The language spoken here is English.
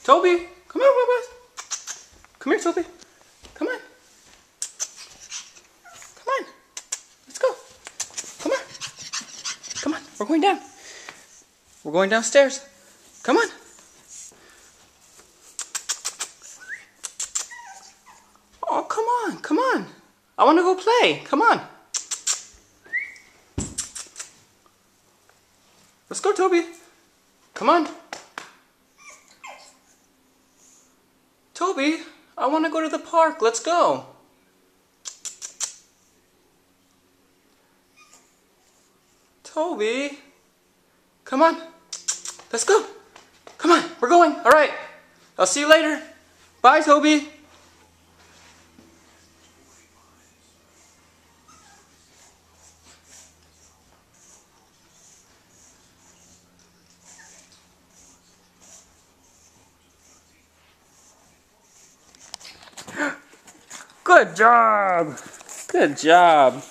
Toby, come here, Bubba. Come here, Toby. Come on. Come on. Let's go. Come on. Come on. We're going down. We're going downstairs. Come on. Oh, come on. Come on. I want to go play. Come on. Let's go, Toby. Come on. Toby, I want to go to the park. Let's go. Toby, come on. Let's go. Come on, we're going. All right. I'll see you later. Bye, Toby. Good job. Good job.